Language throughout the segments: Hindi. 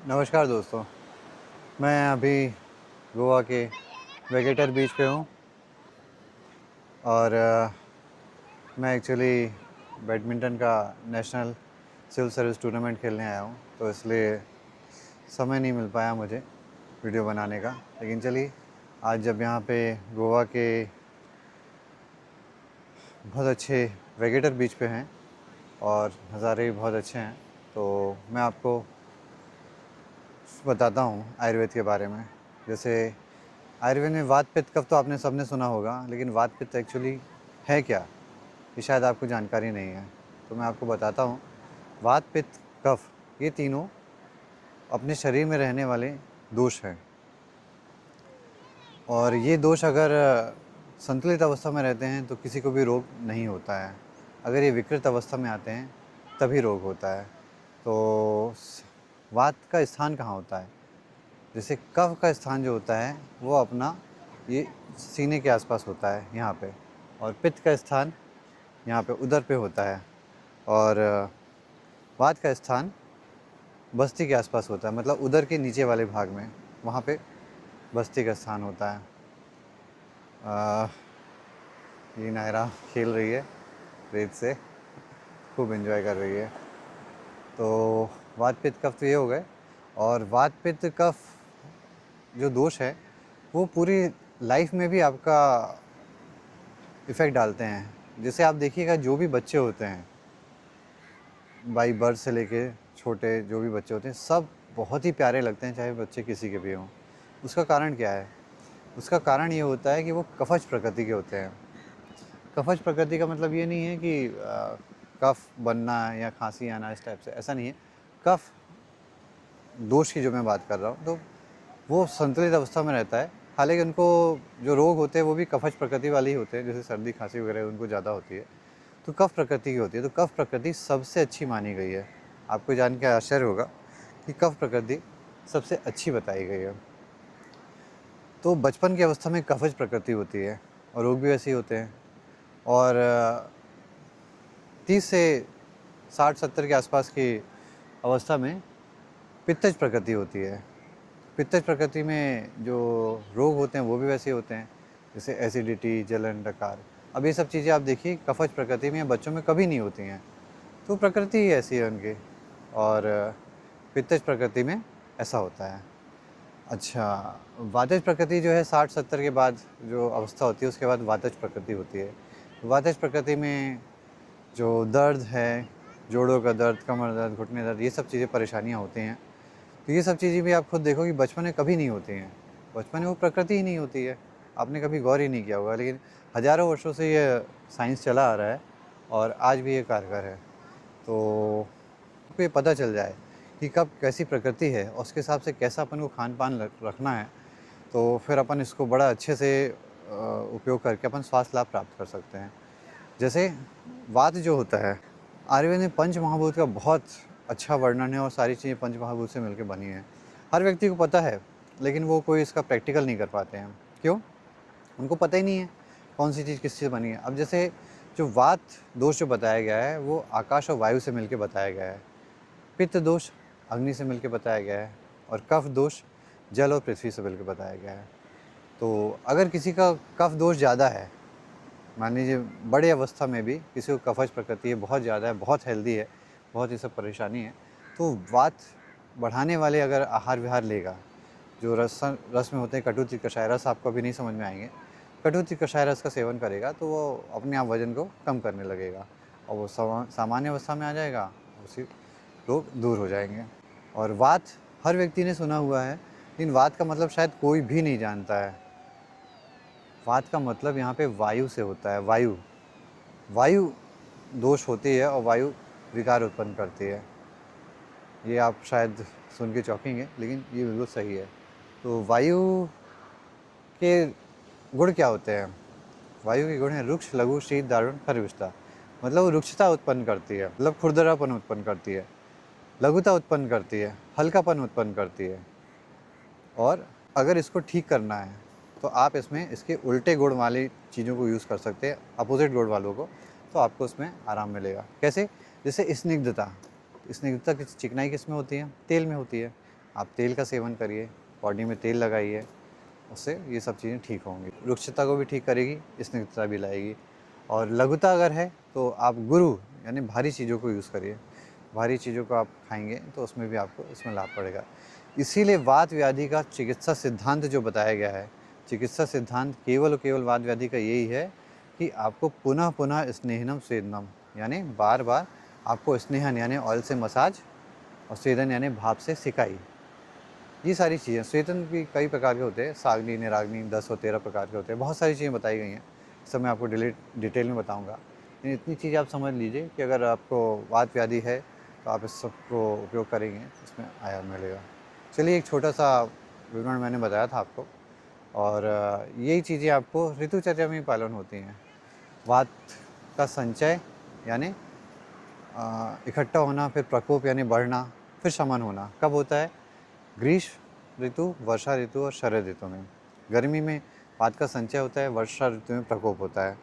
नमस्कार दोस्तों। मैं अभी गोवा के वेगेटर बीच पे हूँ और मैं एक्चुअली बैडमिंटन का नेशनल सिविल सर्विस टूर्नामेंट खेलने आया हूँ, तो इसलिए समय नहीं मिल पाया मुझे वीडियो बनाने का। लेकिन चलिए, आज जब यहाँ पे गोवा के बहुत अच्छे वेगेटर बीच पे हैं और नज़ारे भी बहुत अच्छे हैं, तो मैं आपको बताता हूँ आयुर्वेद के बारे में। जैसे आयुर्वेद में वात पित्त कफ तो आपने सबने सुना होगा, लेकिन वात पित्त एक्चुअली है क्या, ये शायद आपको जानकारी नहीं है। तो मैं आपको बताता हूँ। वात पित्त कफ ये तीनों अपने शरीर में रहने वाले दोष हैं, और ये दोष अगर संतुलित अवस्था में रहते हैं तो किसी को भी रोग नहीं होता है। अगर ये विकृत अवस्था में आते हैं तभी रोग होता है। तो वात का स्थान कहाँ होता है? जैसे कफ का स्थान जो होता है वो अपना ये सीने के आसपास होता है यहाँ पे, और पित्त का स्थान यहाँ पे उदर पे होता है, और वात का स्थान बस्ती के आसपास होता है, मतलब उदर के नीचे वाले भाग में, वहाँ पे बस्ती का स्थान होता है। ये नायरा खेल रही है रेत से, खूब एंजॉय कर रही है। तो वात पित्त कफ तो ये हो गए, और वात पित्त कफ जो दोष है वो पूरी लाइफ में भी आपका इफ़ेक्ट डालते हैं। जैसे आप देखिएगा, जो भी बच्चे होते हैं बाई बर्थ से लेके छोटे, जो भी बच्चे होते हैं सब बहुत ही प्यारे लगते हैं, चाहे बच्चे किसी के भी हों। उसका कारण क्या है? उसका कारण ये होता है कि वो कफज प्रकृति के होते हैं। कफज प्रकृति का मतलब ये नहीं है कि कफ बनना या खांसी आना इस टाइप से, ऐसा नहीं है। कफ दोष की जो मैं बात कर रहा हूँ, तो वो संतुलित अवस्था में रहता है। हालांकि उनको जो रोग होते हैं वो भी कफज प्रकृति वाले ही होते हैं, जैसे सर्दी खांसी वगैरह उनको ज़्यादा होती है, तो कफ प्रकृति की होती है। तो कफ प्रकृति सबसे अच्छी मानी गई है। आपको जान के आश्चर्य होगा कि कफ प्रकृति सबसे अच्छी बताई गई है। तो बचपन की अवस्था में कफज प्रकृति होती है और रोग भी वैसे ही होते हैं। और 30 से 60-70 के आसपास की अवस्था में पित्तज प्रकृति होती है। पित्तज प्रकृति में जो रोग होते हैं वो भी वैसे होते हैं, जैसे एसिडिटी, जलन, डकार। अब ये सब चीज़ें आप देखिए कफज प्रकृति में बच्चों में कभी नहीं होती हैं, तो प्रकृति ही ऐसी है उनकी। और पित्तज प्रकृति में ऐसा होता है। अच्छा, वातज प्रकृति जो है 60-70 के बाद जो अवस्था होती है उसके बाद वातज प्रकृति होती है। वातज प्रकृति में जो दर्द है, जोड़ों का दर्द, कमर दर्द, घुटने दर्द, ये सब चीज़ें परेशानियाँ होती हैं। तो ये सब चीज़ें भी आप खुद देखो कि बचपन में कभी नहीं होती हैं। बचपन में वो प्रकृति ही नहीं होती है, आपने कभी गौर ही नहीं किया होगा। लेकिन हज़ारों वर्षों से ये साइंस चला आ रहा है और आज भी ये कारगर है। तो आपको ये पता चल जाए कि कब कैसी प्रकृति है और उसके हिसाब से कैसा अपन को खान पान रखना है, तो फिर अपन इसको बड़ा अच्छे से उपयोग करके अपन स्वास्थ्य लाभ प्राप्त कर सकते हैं। जैसे वात जो होता है, आयुर्वेद में पंच महाभूत का बहुत अच्छा वर्णन है और सारी चीज़ें पंच महाभूत से मिलकर बनी हैं। हर व्यक्ति को पता है, लेकिन वो कोई इसका प्रैक्टिकल नहीं कर पाते हैं। क्यों? उनको पता ही नहीं है कौन सी चीज़ किस से बनी है। अब जैसे जो वात दोष जो बताया गया है वो आकाश और वायु से मिलकर बताया गया है। पित्त दोष अग्नि से मिलकर बताया गया है, और कफ दोष जल और पृथ्वी से मिलकर बताया गया है। तो अगर किसी का कफ दोष ज़्यादा है, मान लीजिए बड़े अवस्था में भी किसी को कफज प्रकृति है, बहुत ज़्यादा है, बहुत हेल्दी है, बहुत ये सब परेशानी है, तो वात बढ़ाने वाले अगर आहार विहार लेगा, जो रस में होते हैं, कटुती कषाय रस आपको अभी नहीं समझ में आएंगे, कटुती कषाय रस का सेवन करेगा तो वो अपने आप वजन को कम करने लगेगा और वो सामान्य अवस्था में आ जाएगा, उसी रोग दूर हो जाएंगे। और वात हर व्यक्ति ने सुना हुआ है, लेकिन वात का मतलब शायद कोई भी नहीं जानता है। वात का मतलब यहाँ पे वायु से होता है। वायु वायु दोष होती है और वायु विकार उत्पन्न करती है। ये आप शायद सुन के चौंकेंगे, लेकिन ये बिल्कुल सही है। तो वायु के गुण क्या होते हैं? वायु के गुण हैं रुक्ष, लघु, शीत, दारुण, खरविष्ठा। मतलब वो रुक्षता उत्पन्न करती है, मतलब खुरदरापन उत्पन्न करती है, लघुता उत्पन्न करती है, हल्कापन उत्पन्न करती है। और अगर इसको ठीक करना है तो आप इसमें इसके उल्टे गुण वाली चीज़ों को यूज़ कर सकते हैं, अपोजिट गुण वालों को, तो आपको उसमें आराम मिलेगा। कैसे? जैसे स्निग्धता। स्निग्धता की चिकनाई किस में होती है? तेल में होती है। आप तेल का सेवन करिए, बॉडी में तेल लगाइए, उससे ये सब चीज़ें ठीक होंगी। रुक्षता को भी ठीक करेगी, स्निग्धता भी लाएगी। और लघुता अगर है तो आप गुरु यानी भारी चीज़ों को यूज़ करिए। भारी चीज़ों को आप खाएँगे तो उसमें भी आपको इसमें लाभ पड़ेगा। इसीलिए वात व्याधि का चिकित्सा सिद्धांत जो बताया गया है, चिकित्सा सिद्धांत केवल और केवल वात व्याधि का यही है कि आपको पुनः-पुनः स्नेहनम स्वेदनम यानी बार-बार आपको स्नेहन यानी ऑयल से मसाज और स्वेदन यानी भाप से सिकाई। ये सारी चीज़ें, स्वेदन भी कई प्रकार के होते हैं, साग्नि, निराग्नि 10 और 13 प्रकार के होते हैं। बहुत सारी चीज़ें बताई गई हैं, सब मैं आपको डिटेल में बताऊँगा। लेकिन इतनी चीज़ें आप समझ लीजिए कि अगर आपको वात व्याधि है तो आप इस सबको उपयोग करेंगे तो इसमें आराम मिलेगा। चलिए एक छोटा-सा विवरण मैंने बताया था आपको और यही चीज़ें आपको ऋतुचर्या में ही पालन होती हैं। वात का संचय यानी इकट्ठा होना, फिर प्रकोप यानी बढ़ना, फिर शमन होना कब होता है? ग्रीष्म ऋतु, वर्षा ऋतु और शरद ऋतु में। गर्मी में वात का संचय होता है, वर्षा ऋतु में प्रकोप होता है।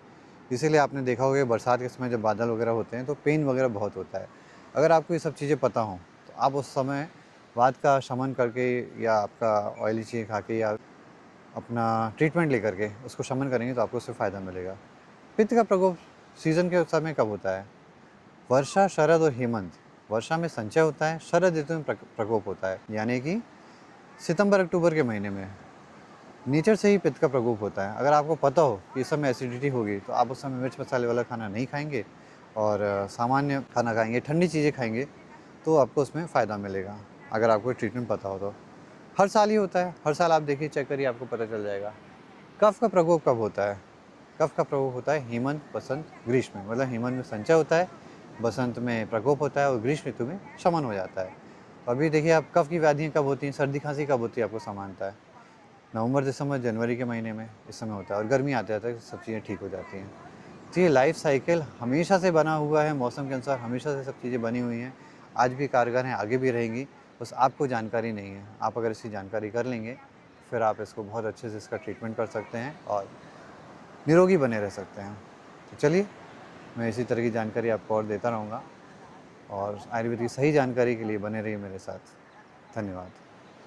इसीलिए आपने देखा होगा बरसात के समय जब बादल वगैरह होते हैं तो पेन वगैरह बहुत होता है। अगर आपको ये सब चीज़ें पता हों तो आप उस समय वात का शमन करके या आपका ऑयली चीज़ें खा के या अपना ट्रीटमेंट लेकर के उसको शमन करेंगे तो आपको उससे फ़ायदा मिलेगा। पित्त का प्रकोप सीज़न के समय कब होता है? वर्षा, शरद और हेमंत। वर्षा में संचय होता है, शरद ऋतु में प्रकोप होता है, यानी कि सितंबर-अक्टूबर के महीने में। नेचर से ही पित्त का प्रकोप होता है। अगर आपको पता हो कि इस समय एसिडिटी होगी, तो आप उस समय मिर्च मसाले वाला खाना नहीं खाएँगे और सामान्य खाना खाएँगे, ठंडी चीज़ें खाएँगे, तो आपको उसमें फ़ायदा मिलेगा, अगर आपको ट्रीटमेंट पता हो तो। हर साल ही होता है, हर साल आप देखिए, चेक करिए, आपको पता चल जाएगा। कफ का प्रकोप कब होता है? कफ का प्रकोप होता है हेमंत, बसंत, ग्रीष्म में। मतलब हेमंत में संचय होता है, बसंत में प्रकोप होता है और ग्रीष्म ऋतु में शमन हो जाता है। तो अभी देखिए आप कफ की व्याधियाँ कब होती हैं, सर्दी खांसी कब होती है, आपको समानता है नवंबर, दिसंबर, जनवरी के महीने में इस समय होता है और गर्मी आते-आते सब चीज़ें ठीक हो जाती हैं। तो ये लाइफ साइकिल हमेशा से बना हुआ है, मौसम के अनुसार हमेशा से सब चीज़ें बनी हुई हैं। आज भी कारगर हैं, आगे भी रहेंगी, बस आपको जानकारी नहीं है। आप अगर इसकी जानकारी कर लेंगे, फिर आप इसको बहुत अच्छे से इसका ट्रीटमेंट कर सकते हैं और निरोगी बने रह सकते हैं। तो चलिए, मैं इसी तरह की जानकारी आपको और देता रहूँगा और आयुर्वेद की सही जानकारी के लिए बने रहिए मेरे साथ। धन्यवाद।